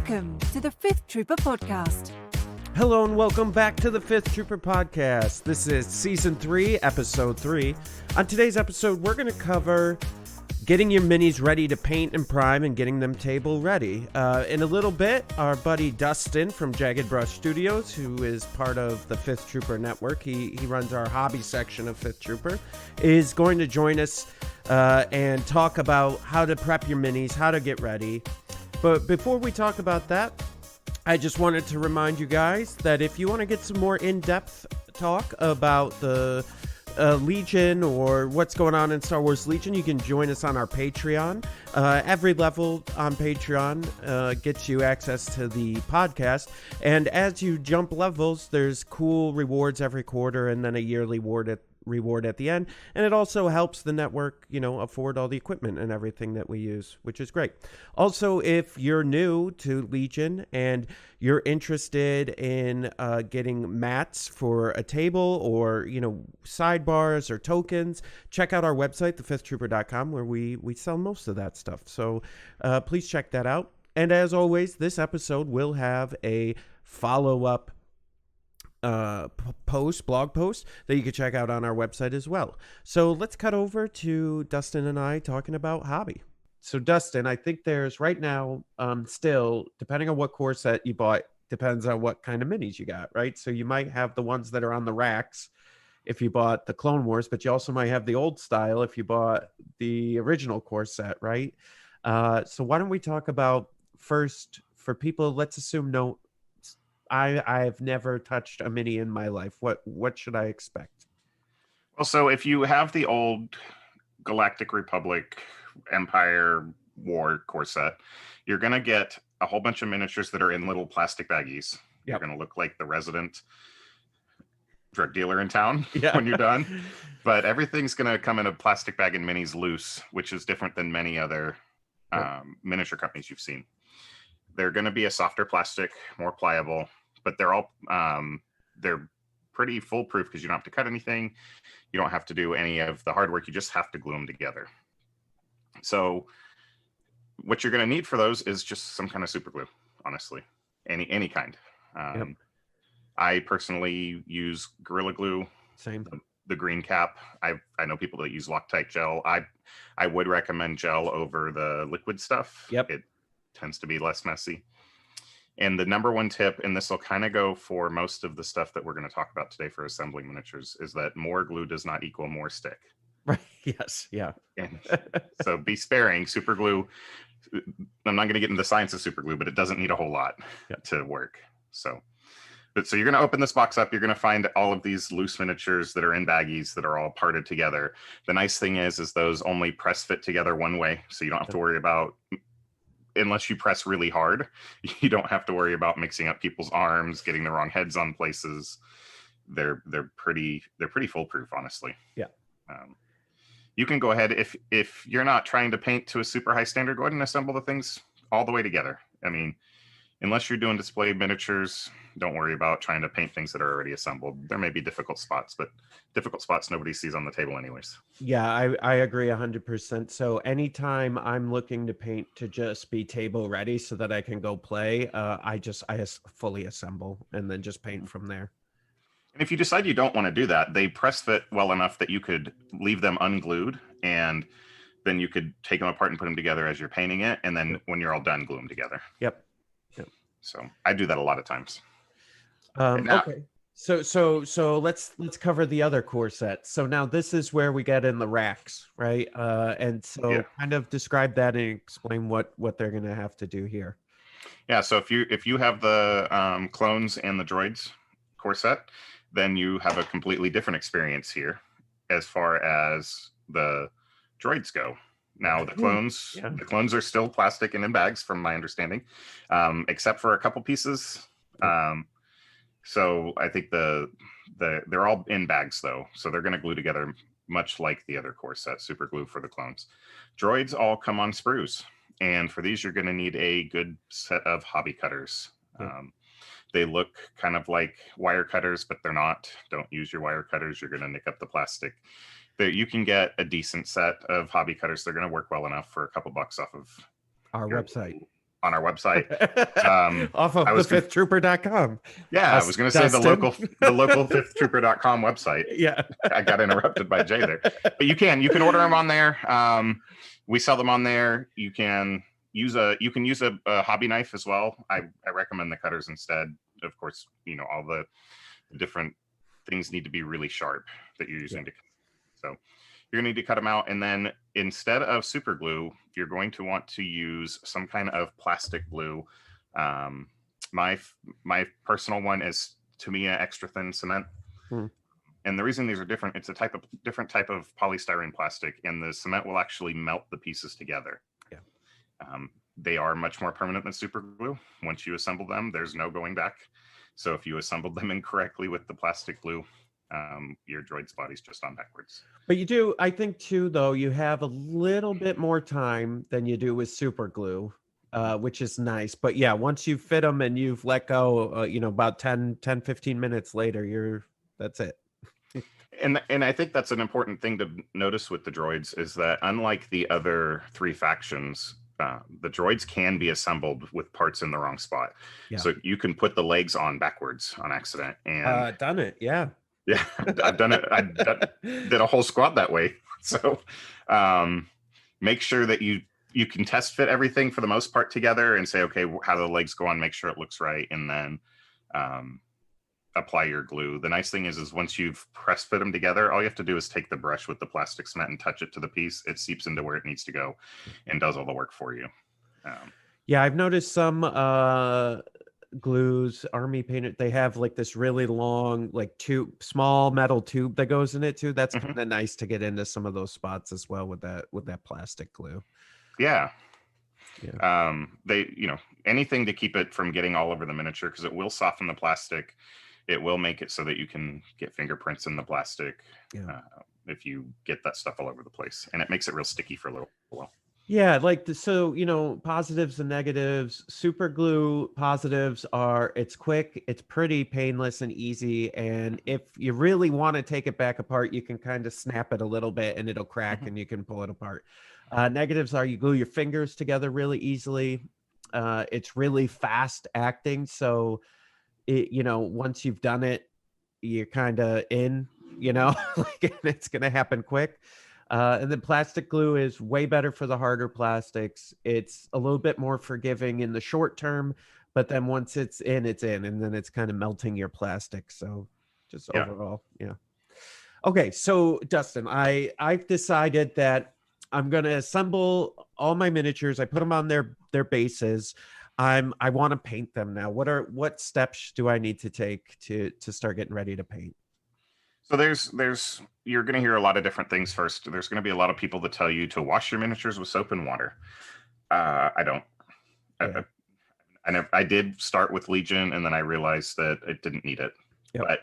Welcome to the Fifth Trooper Podcast. Hello and welcome back to the Fifth Trooper Podcast. This is Season 3, Episode 3. On today's episode, we're going to cover getting your minis ready to paint and prime and getting them table ready. In a little bit, our buddy Dustin from Jagged Brush Studios, who is part of the Fifth Trooper Network, he runs our hobby section of Fifth Trooper, is going to join us and talk about how to prep your minis, how to get ready. But before we talk about that, I just wanted to remind you guys that if you want to get some more in-depth talk about the Legion or what's going on in Star Wars Legion, you can join us on our Patreon. Every level on Patreon gets you access to the podcast. And as you jump levels, there's cool rewards every quarter and then a yearly reward at the end, and it also helps the network, afford all the equipment and everything that we use, which is great. Also, if you're new to Legion and you're interested in getting mats for a table or sidebars or tokens, check out our website, thefifthtrooper.com, where we sell most of that stuff. So please check that out. And as always, this episode will have a follow-up blog post that you can check out on our website as well. So let's cut over to Dustin and I talking about hobby. So Dustin, I think there's right now still, depending on what core set you bought, depends on what kind of minis you got, right? So you might have the ones that are on the racks if you bought the Clone Wars, but you also might have the old style if you bought the original core set, right? So why don't we talk about first, for people, let's assume I've never touched a mini in my life. What should I expect? Well, so if you have the old Galactic Republic Empire War core set, you're going to get a whole bunch of miniatures that are in little plastic baggies. Yep. You're going to look like the resident drug dealer in town when you're done. But everything's going to come in a plastic bag and minis loose, which is different than many other miniature companies you've seen. They're going to be a softer plastic, more pliable, but they're all they're pretty foolproof because you don't have to cut anything. You don't have to do any of the hard work. You just have to glue them together. So what you're going to need for those is just some kind of super glue, honestly, any kind. I personally use Gorilla Glue. Same. The green cap. I know people that use Loctite gel. I would recommend gel over the liquid stuff. Yep. It tends to be less messy. And the number one tip, and this will kind of go for most of the stuff that we're going to talk about today for assembling miniatures, is that more glue does not equal more stick. Right. Yes. Yeah. And so be sparing. Super glue, I'm not going to get into the science of super glue, but it doesn't need a whole lot to work. So you're going to open this box up. You're going to find all of these loose miniatures that are in baggies that are all parted together. The nice thing is those only press fit together one way. So you don't have to worry about, unless you press really hard, you don't have to worry about mixing up people's arms, getting the wrong heads on places. They're pretty foolproof, honestly. Yeah. You can go ahead, if you're not trying to paint to a super high standard, go ahead and assemble the things all the way together. I mean, unless you're doing display miniatures, don't worry about trying to paint things that are already assembled. There may be difficult spots, but difficult spots nobody sees on the table anyways. Yeah, I agree 100%. So anytime I'm looking to paint to just be table ready so that I can go play, I fully assemble and then just paint from there. And if you decide you don't want to do that, they press fit well enough that you could leave them unglued, and then you could take them apart and put them together as you're painting it. And then when you're all done, glue them together. Yep. So I do that a lot of times. Okay. So let's cover the other core set. So now this is where we get in the racks, right? And so kind of describe that and explain what they're going to have to do here. Yeah. So if you have the clones and the droids core set, then you have a completely different experience here as far as the droids go. Now the clones are still plastic and in bags, from my understanding, except for a couple pieces. So I think they're all in bags though, so they're going to glue together much like the other core set, super glue for the clones. Droids all come on sprues, and for these you're going to need a good set of hobby cutters. They look kind of like wire cutters, but they're not. Don't use your wire cutters. You're going to nick up the plastic. You can get a decent set of hobby cutters. They're going to work well enough for a couple bucks off of our website. on our website. Off of I was thefifthtrooper.com. Yeah, I was going to say the local fifthtrooper.com website. Yeah. I got interrupted by Jay there. But you can order them on there. We sell them on there. You can use a hobby knife as well. I recommend the cutters instead. Of course, all the different things need to be really sharp that you're using to cut. So you're going to need to cut them out, and then instead of super glue, you're going to want to use some kind of plastic glue. My personal one is Tamiya extra thin cement. And the reason these are different, it's a different type of polystyrene plastic, and the cement will actually melt the pieces together. They are much more permanent than super glue. Once you assemble them, there's no going back. So if you assembled them incorrectly with the plastic glue, your droid's body's just on backwards. But you do, I think too, though, you have a little bit more time than you do with super glue, which is nice. But yeah, once you fit them and you've let go, about 10, 15 minutes later, that's it. And I think that's an important thing to notice with the droids is that unlike the other three factions, the droids can be assembled with parts in the wrong spot. Yeah. So you can put the legs on backwards on accident. And done it. Yeah. Yeah, I've done it. I did a whole squad that way. So make sure that you can test fit everything for the most part together and say, okay, how do the legs go on? Make sure it looks right. And then apply your glue. The nice thing is once you've press fit them together, all you have to do is take the brush with the plastic cement and touch it to the piece. It seeps into where it needs to go and does all the work for you. Yeah, I've noticed some glues, army painted, they have like this really long, like small metal tube that goes in it too. That's kind of nice to get into some of those spots as well with that plastic glue. Yeah. They, anything to keep it from getting all over the miniature, because it will soften the plastic. It will make it so that you can get fingerprints in the plastic if you get that stuff all over the place, and it makes it real sticky for a little while. Yeah, positives and negatives. Super glue positives are it's quick, it's pretty painless and easy, and if you really want to take it back apart, you can kind of snap it a little bit and it'll crack and you can pull it apart. Negatives are you glue your fingers together really easily. It's really fast acting, so once you've done it, you're kind of in, like it's gonna happen quick. And then plastic glue is way better for the harder plastics. It's a little bit more forgiving in the short term, but then once it's in, and then it's kind of melting your plastic. So just overall, yeah. Okay, so Dustin, I've decided that I'm gonna assemble all my miniatures. I put them on their bases. I want to paint them now. What steps do I need to take to start getting ready to paint? So you're going to hear a lot of different things. First, there's going to be a lot of people that tell you to wash your miniatures with soap and water. I don't. I did start with Legion, and then I realized that it didn't need it. Yep. But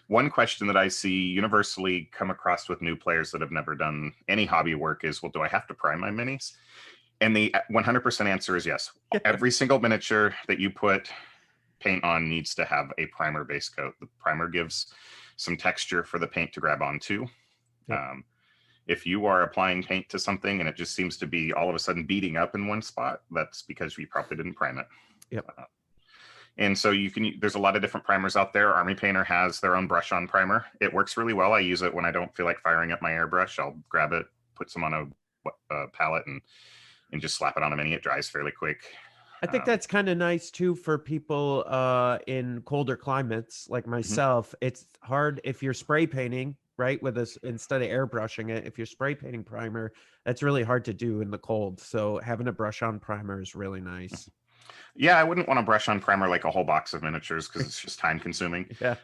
one question that I see universally come across with new players that have never done any hobby work is, well, do I have to prime my minis? And the 100% answer is yes. Every single miniature that you put paint on needs to have a primer base coat. The primer gives some texture for the paint to grab onto. Yep. If you are applying paint to something and it just seems to be all of a sudden beating up in one spot, that's because you probably didn't prime it. Yep. And so there's a lot of different primers out there. Army Painter has their own brush on primer. It works really well. I use it when I don't feel like firing up my airbrush. I'll grab it, put some on a palette and just slap it on a mini. It dries fairly quick. I think that's kind of nice too for people in colder climates like myself. It's hard if you're spray painting, right? Instead of airbrushing it, if you're spray painting primer, that's really hard to do in the cold. So having a brush on primer is really nice. Yeah, I wouldn't want to brush on primer like a whole box of miniatures because it's just time consuming. Yeah.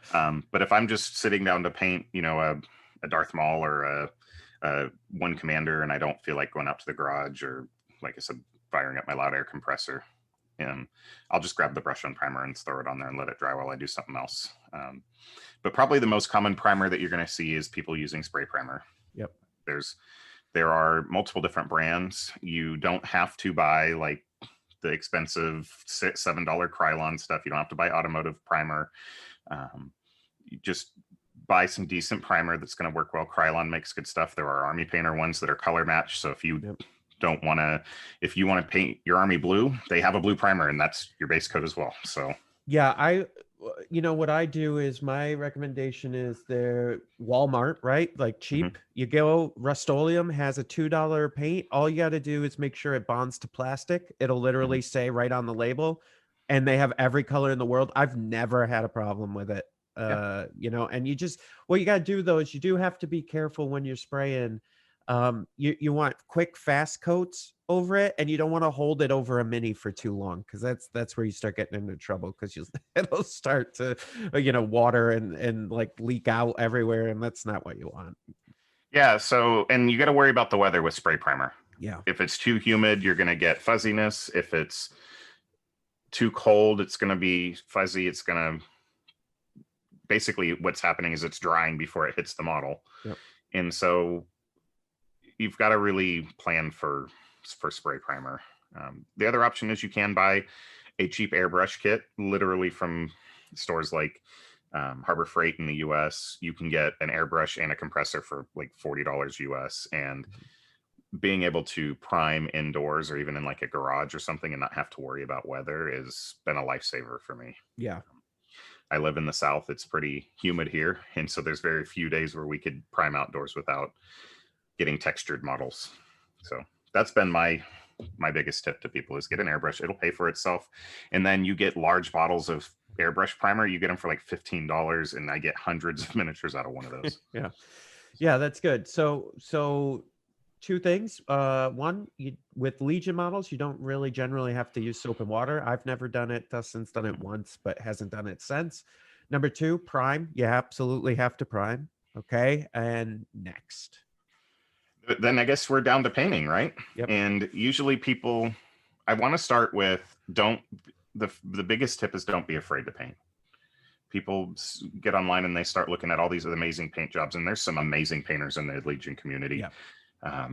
But if I'm just sitting down to paint, a Darth Maul or a one commander, and I don't feel like going out to the garage or, like I said, firing up my loud air compressor, I'll just grab the brush on primer and throw it on there and let it dry while I do something else. But probably the most common primer that you're going to see is people using spray primer. Yep. There are multiple different brands. You don't have to buy like the expensive $7 Krylon stuff. You don't have to buy automotive primer. You just buy some decent primer that's going to work well. Krylon makes good stuff. There are Army Painter ones that are color matched. So if you don't want to, if you want to paint your army blue, they have a blue primer, and that's your base coat as well. So Yeah, what I do is my recommendation is their Walmart, right? Like cheap. You go, Rust-Oleum has a $2 paint. All you got to do is make sure it bonds to plastic. It'll literally say right on the label, and they have every color in the world. I've never had a problem with it. And what you got to do though is you do have to be careful when you're spraying. You want quick, fast coats over it, and you don't want to hold it over a mini for too long, because that's where you start getting into trouble, because it'll start to water and like leak out everywhere, and that's not what you want. yeah, so, and you got to worry about the weather with spray primer. Yeah. If it's too humid, you're going to get fuzziness. If it's too cold, it's going to be fuzzy. It's going to, basically what's happening is it's drying before it hits the model. Yep. And so you've got to really plan for spray primer. The other option is you can buy a cheap airbrush kit, literally from stores like Harbor Freight in the US. You can get an airbrush and a compressor for like $40 US, and being able to prime indoors or even in like a garage or something and not have to worry about weather has been a lifesaver for me. Yeah. I live in the South. It's pretty humid here, and so there's very few days where we could prime outdoors without getting textured models. So that's been my biggest tip to people, is get an airbrush. It'll pay for itself. And then you get large bottles of airbrush primer. You get them for like $15, and I get hundreds of miniatures out of one of those. Yeah, that's good. So two things. One, with Legion models, you don't really generally have to use soap and water. I've never done it. Dustin's done it once, but hasn't done it since. Number two, prime. You absolutely have to prime. Okay. And next. Then I guess we're down to painting, right? Yep. And usually people, I want to start with, the biggest tip is don't be afraid to paint. People get online and they start looking at all these amazing paint jobs, and there's some amazing painters in the Legion community. Yeah.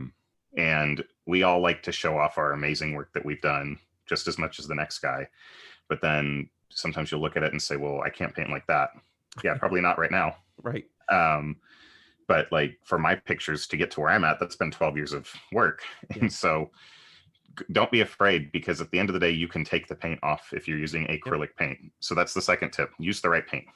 And we all like to show off our amazing work that we've done just as much as the next guy. But then sometimes you'll look at it and say, well, I can't paint like that. Yeah, probably not right now. Right. But like for my pictures to get to where I'm at, that's been 12 years of work. Yeah. And so don't be afraid, because at the end of the day, you can take the paint off if you're using acrylic paint. So that's the second tip. Use the right paint.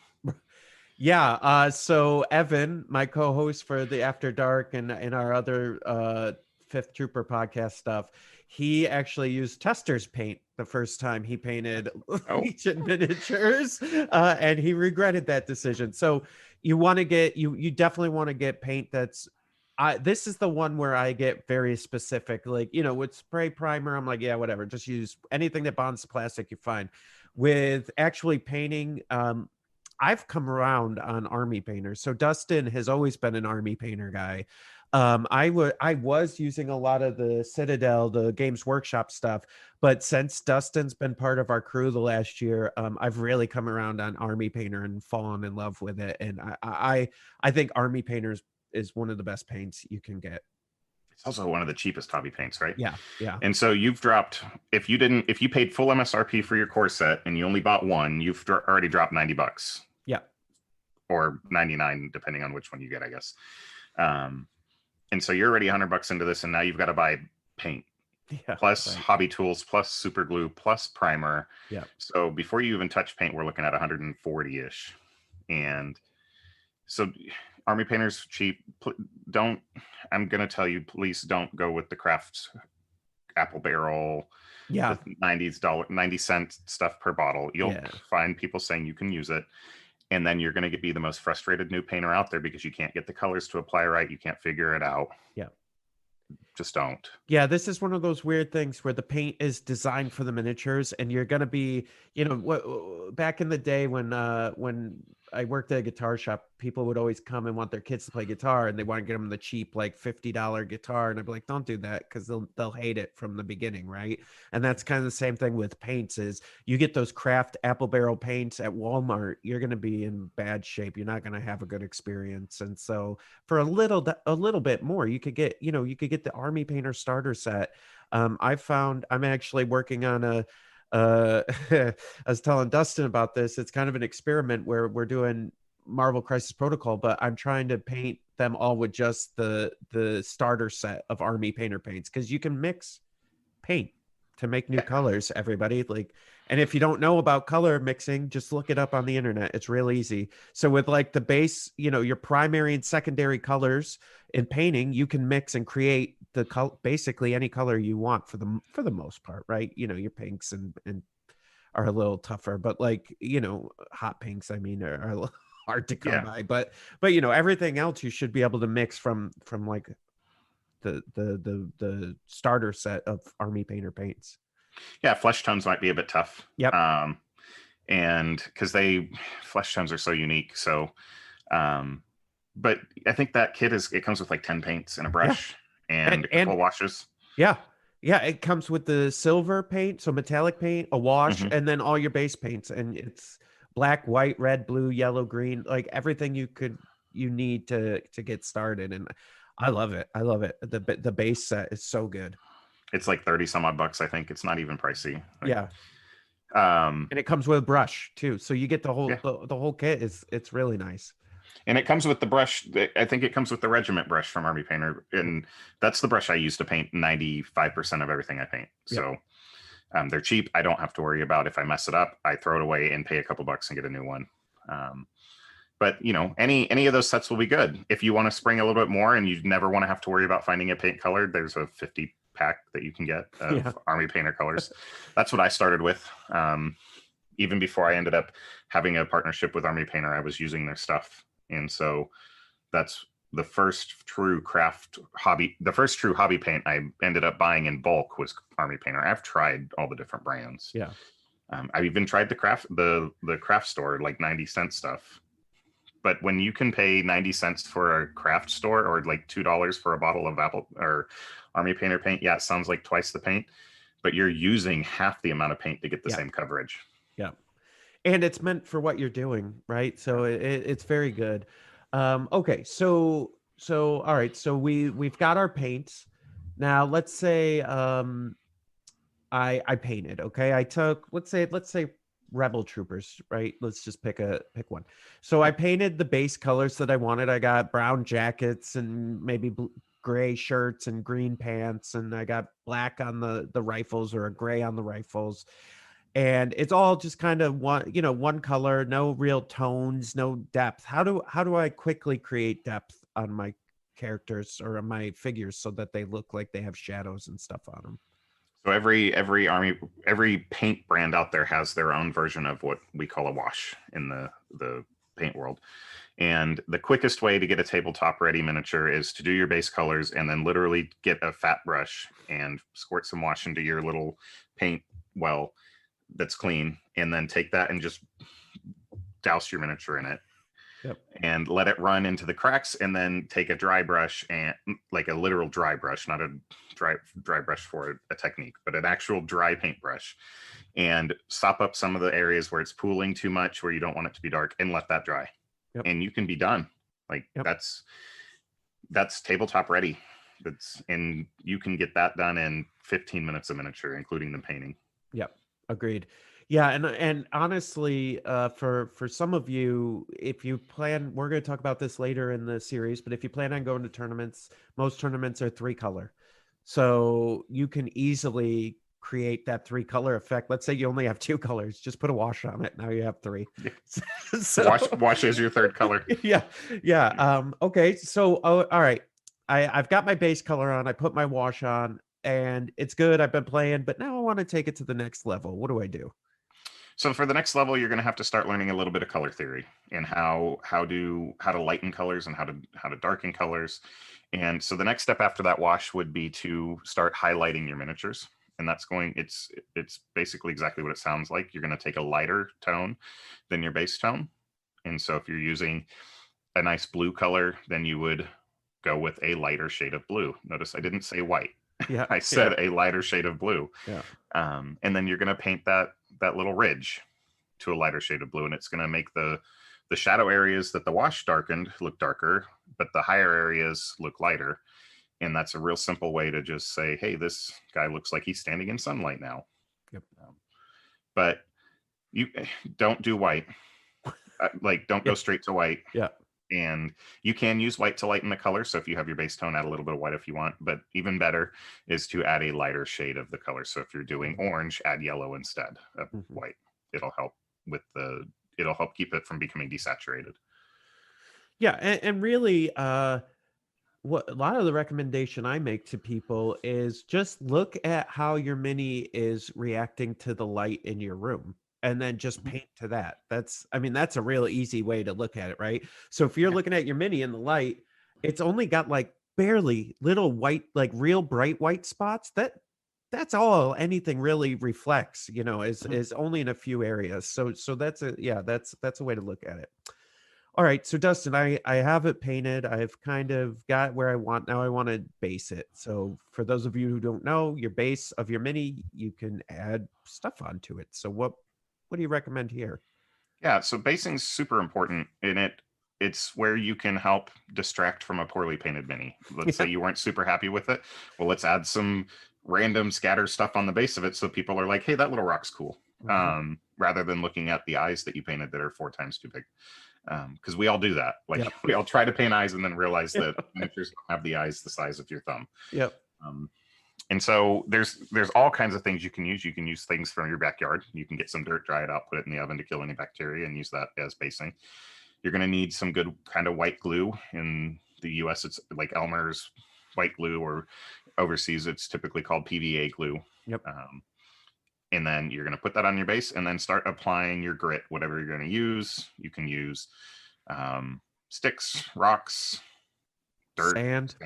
Yeah. So Evan, my co-host for the After Dark and our other Fifth Trooper podcast stuff, he actually used Tester's paint the first time he painted Legion miniatures, and he regretted that decision. So you want to get, you definitely want to get paint that's, this is the one where I get very specific, like, with spray primer, I'm like, yeah, whatever, just use anything that bonds to plastic, you're fine. With actually painting, I've come around on army painters. So Dustin has always been an army painter guy. I was using a lot of the Citadel, the Games Workshop stuff, but since Dustin's been part of our crew the last year, I've really come around on army painter and fallen in love with it. And I think army painters is one of the best paints you can get. It's also one of the cheapest hobby paints, right? Yeah. And so you've dropped, if you paid full MSRP for your core set and you only bought one, you've already dropped $90. Yeah. Or 99, depending on which one you get, I guess. And so you're already $100 into this, and now you've got to buy paint, plus hobby tools, plus super glue, plus primer. Yeah. So before you even touch paint, we're looking at 140-ish. And so army painters cheap. I'm going to tell you, please don't go with the Craft Apple Barrel. Yeah. With $90 stuff per bottle. You'll find people saying you can use it. And then you're going to be the most frustrated new painter out there, because you can't get the colors to apply right. You can't figure it out. Yeah. Just don't. Yeah, this is one of those weird things where the paint is designed for the miniatures, and you're going to be, back in the day when I worked at a guitar shop, people would always come and want their kids to play guitar, and they want to get them the cheap, like $50 guitar. And I'd be like, don't do that, because they'll hate it from the beginning. Right. And that's kind of the same thing with paints. Is you get those Craft Apple Barrel paints at Walmart, you're going to be in bad shape. You're not going to have a good experience. And so for a little bit more, you could get the Army Painter starter set. I found, I'm actually working on I was telling Dustin about this. It's kind of an experiment where we're doing Marvel Crisis Protocol, but I'm trying to paint them all with just the starter set of Army Painter paints, because you can mix paint to make new colors, everybody. Like, and if you don't know about color mixing, just look it up on the internet. It's real easy. So with like the base, your primary and secondary colors in painting, you can mix and create basically any color you want for the most part, right? Your pinks and are a little tougher, but like, hot pinks, I mean, are a little hard to come by, but everything else you should be able to mix from like the starter set of Army Painter paints. Yeah, flesh tones might be a bit tough. Yep. And because flesh tones are so unique. So, but I think that kit it comes with like 10 paints and a brush and a couple washes. Yeah. Yeah. It comes with the silver paint, so metallic paint, a wash, and then all your base paints. And it's black, white, red, blue, yellow, green, like everything you need to get started. And I love it. I love it. The base set is so good. It's like 30 some odd bucks. I think it's not even pricey. Yeah. And it comes with a brush too. So you get the whole, the whole kit it's really nice. And it comes with the brush. I think it comes with the regiment brush from Army Painter. And that's the brush I use to paint 95% of everything I paint. So they're cheap. I don't have to worry about if I mess it up, I throw it away and pay a couple bucks and get a new one. But any of those sets will be good. If you want to spring a little bit more and you never want to have to worry about finding a paint colored, there's a 50 pack that you can get of Army Painter colors. That's what I started with. Even before I ended up having a partnership with Army Painter, I was using their stuff. And so that's the first true hobby paint I ended up buying in bulk was Army Painter. I've tried all the different brands. Yeah. I've even tried the craft store, like 90-cent stuff. But when you can pay 90 cents for a craft store or like $2 for a bottle of Apple or Army Painter paint, it sounds like twice the paint, but you're using half the amount of paint to get the same coverage. Yeah. And it's meant for what you're doing, right? So it's very good. Okay. So all right. So we've got our paints. Now let's say I painted, okay? I took, let's say Rebel Troopers, right? Let's just pick one. So I painted the base colors that I wanted. I got brown jackets and maybe gray shirts and green pants, and I got black on the rifles or a gray on the rifles. And it's all just kind of one color, no real tones, no depth. How do I quickly create depth on my characters or on my figures so that they look like they have shadows and stuff on them? So every paint brand out there has their own version of what we call a wash in the paint world. And the quickest way to get a tabletop ready miniature is to do your base colors and then literally get a fat brush and squirt some wash into your little paint well that's clean, and then take that and just douse your miniature in it. Yep. And let it run into the cracks, and then take a dry brush, and like a literal dry brush, not a dry brush for a technique, but an actual dry paintbrush, and sop up some of the areas where it's pooling too much, where you don't want it to be dark, and let that dry. Yep. And you can be done. Like that's tabletop ready. And you can get that done in 15 minutes of miniature, including the painting. Yep. Agreed. Yeah, and honestly, for some of you, if you plan, we're going to talk about this later in the series, but if you plan on going to tournaments, most tournaments are 3-color. So you can easily create that 3-color effect. Let's say you only have 2 colors, just put a wash on it. Now you have 3. So, wash is your 3rd color. Yeah. Okay. So, all right. I've got my base color on. I put my wash on, and it's good. I've been playing, but now I want to take it to the next level. What do I do? So for the next level, you're going to have to start learning a little bit of color theory and how to lighten colors and how to darken colors. And so the next step after that wash would be to start highlighting your miniatures. And it's basically exactly what it sounds like. You're going to take a lighter tone than your base tone. And so if you're using a nice blue color, then you would go with a lighter shade of blue. Notice I didn't say white. Yeah, I said a lighter shade of blue. Yeah. And then you're going to paint that little ridge to a lighter shade of blue, and it's going to make the shadow areas that the wash darkened look darker, but the higher areas look lighter. And that's a real simple way to just say, hey, this guy looks like he's standing in sunlight now. Yep. But you don't do white. Don't go straight to white. Yeah. And you can use white to lighten the color. So if you have your base tone, add a little bit of white if you want. But even better is to add a lighter shade of the color. So if you're doing orange, add yellow instead of white. It'll help it'll help keep it from becoming desaturated. Yeah, and really, what a lot of the recommendation I make to people is just look at how your mini is reacting to the light in your room, and then just paint to that. That's a real easy way to look at it, right? So if you're looking at your mini in the light, it's only got like barely little white, like real bright white spots. That's all anything really reflects, is only in a few areas. So that's a way to look at it. All right, so Dustin, I have it painted. I've kind of got where I want. Now I want to base it. So for those of you who don't know, your base of your mini, you can add stuff onto it. So what do you recommend here? Yeah, so basing is super important in it. It's where you can help distract from a poorly painted mini. Let's say you weren't super happy with it. Well, let's add some random scatter stuff on the base of it so people are like, hey, that little rock's cool. Rather than looking at the eyes that you painted that are 4 times too big. Because we all do that. Like we all try to paint eyes and then realize that miniatures don't have the eyes the size of your thumb. Yep. And so there's all kinds of things you can use. You can use things from your backyard. You can get some dirt, dry it out, put it in the oven to kill any bacteria, and use that as basing. You're going to need some good kind of white glue. In the US, it's like Elmer's white glue, or overseas, it's typically called PVA glue. Yep. And then you're going to put that on your base and then start applying your grit, whatever you're going to use. You can use sticks, rocks, dirt, sand.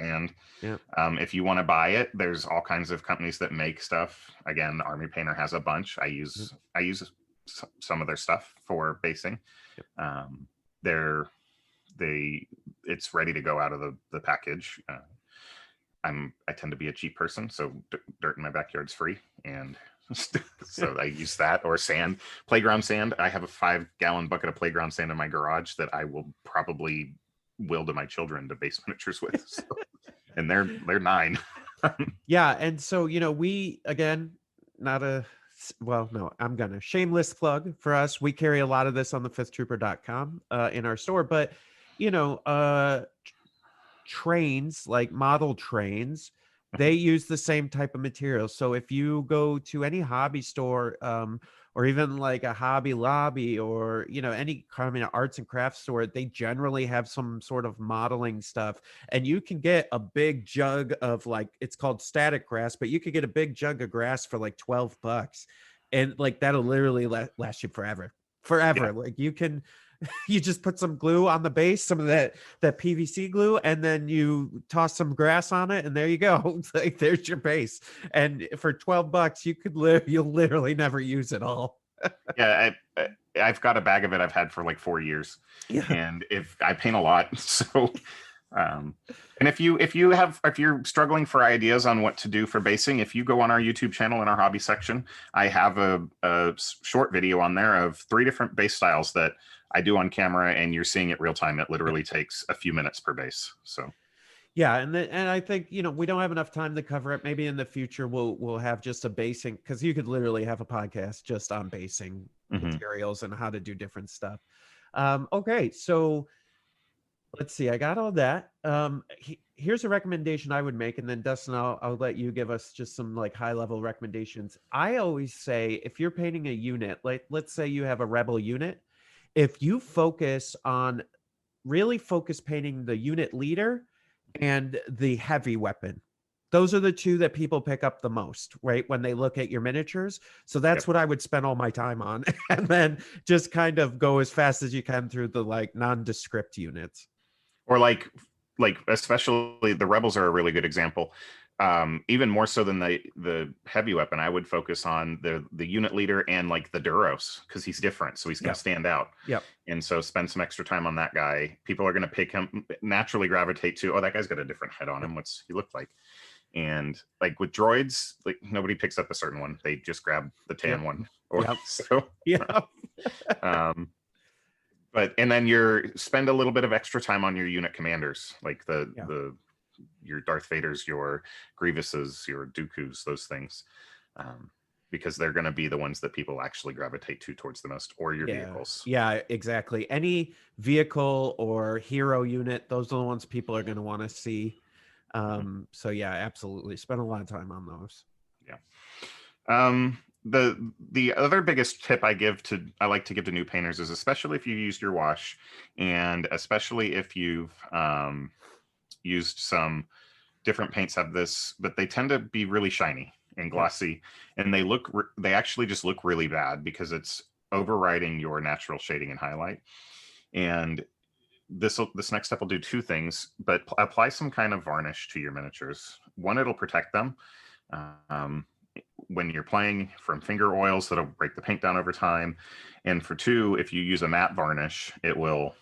Yep. If you want to buy it, there's all kinds of companies that make stuff. Again, Army Painter has a bunch. I use some of their stuff for basing. Yep. It's ready to go out of the package. I tend to be a cheap person, so dirt in my backyard's free, and so I use that, or sand, playground sand. I have a 5-gallon bucket of playground sand in my garage that I will probably will to my children to base miniatures with. So, and they're 9. Yeah, and so we, again, I'm gonna shameless plug for us. We carry a lot of this on the fifthtrooper.com in our store, but trains, like model trains, they use the same type of material. So if you go to any hobby store, or even like a Hobby Lobby, or any kind of arts and crafts store, they generally have some sort of modeling stuff, and you can get a big jug of, like, it's called static grass, but you could get a big jug of grass for like $12, and like that'll literally last you forever. Yeah. Like you just put some glue on the base, some of that PVC glue, and then you toss some grass on it, and there you go. Like, there's your base. And for $12, you'll literally never use it all. Yeah, I've got a bag of it I've had for like 4 years. Yeah. And if I paint a lot, so and if you're struggling for ideas on what to do for basing, if you go on our YouTube channel in our hobby section, I have a short video on there of 3 different base styles that I do on camera, and you're seeing it real time. It literally takes a few minutes per base. So yeah, and I think we don't have enough time to cover it. Maybe in the future we'll have just a basing, because you could literally have a podcast just on basing materials and how to do different stuff. Okay, so let's see. I got all that. Here's a recommendation I would make, and then Dustin, I'll let you give us just some like high level recommendations. I always say, if you're painting a unit, like let's say you have a rebel unit, if you really focus painting the unit leader and the heavy weapon, those are the 2 that people pick up the most, right, when they look at your miniatures. So that's what I would spend all my time on, and then just kind of go as fast as you can through the like nondescript units. Or like especially the rebels are a really good example. Even more so than the heavy weapon, I would focus on the unit leader and like the Duros, because he's different, so he's going to stand out. Yep. And so spend some extra time on that guy. People are going to pick him, naturally gravitate to, oh, that guy's got a different head on him. What's he look like? And like with droids, like nobody picks up a certain one. They just grab the tan one. So and then you spend a little bit of extra time on your unit commanders, like your Darth Vaders, your Grievuses, your Dooku's, those things. because they're going to be the ones that people actually gravitate to towards the most, or your vehicles. Yeah, exactly. Any vehicle or hero unit, those are the ones people are going to want to see. So yeah, absolutely. Spend a lot of time on those. Yeah. The other biggest tip I like to give to new painters is, especially if you used your wash, and especially if you've used some different paints have this, but they tend to be really shiny and glossy, and they actually just look really bad because it's overriding your natural shading and highlight. And this next step will do two things, but apply some kind of varnish to your miniatures. One, it'll protect them when you're playing from finger oils that'll break the paint down over time. And for two, if you use a matte varnish, it'll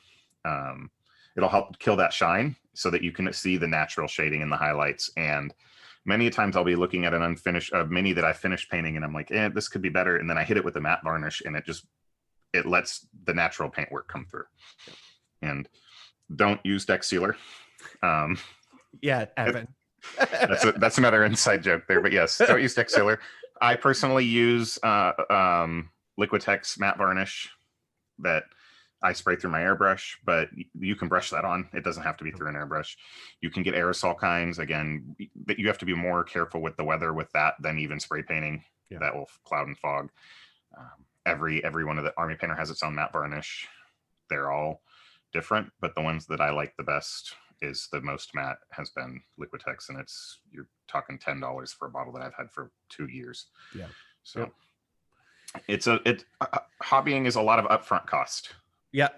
help kill that shine so that you can see the natural shading and the highlights. And many times I'll be looking at an unfinished mini that I finished painting, and I'm like, this could be better. And then I hit it with a matte varnish, and it lets the natural paint work come through. And don't use deck sealer. Yeah, Evan. That's another inside joke there, but yes, don't use deck sealer. I personally use Liquitex matte varnish that I spray through my airbrush, but you can brush that on. It doesn't have to be through an airbrush. You can get aerosol kinds. Again, but you have to be more careful with the weather with that than even spray painting. Yeah. That will cloud and fog. Every one of the Army Painter has its own matte varnish. They're all different, but the ones that I like the best is the most matte has been Liquitex, and you're talking $10 for a bottle that I've had for 2 years. Yeah. So hobbying is a lot of upfront cost. Yeah.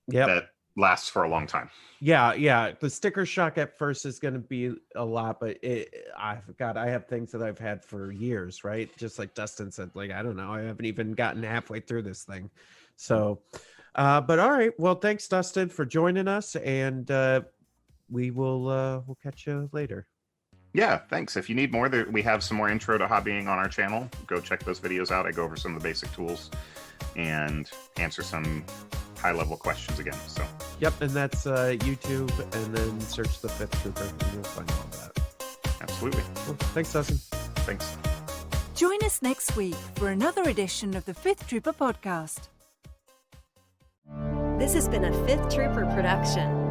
Yeah. That lasts for a long time. Yeah. The sticker shock at first is going to be a lot, but I have things that I've had for years, right? Just like Dustin said, like, I don't know, I haven't even gotten halfway through this thing. So, but all right. Well, thanks, Dustin, for joining us, and we'll catch you later. Yeah, thanks. If you need more, we have some more intro to hobbying on our channel. Go check those videos out. I go over some of the basic tools and answer some high-level questions again. So. Yep, and that's YouTube, and then search The Fifth Trooper, and you'll find all that. Absolutely. Well, thanks, Dustin. Thanks. Join us next week for another edition of the Fifth Trooper podcast. This has been a Fifth Trooper production.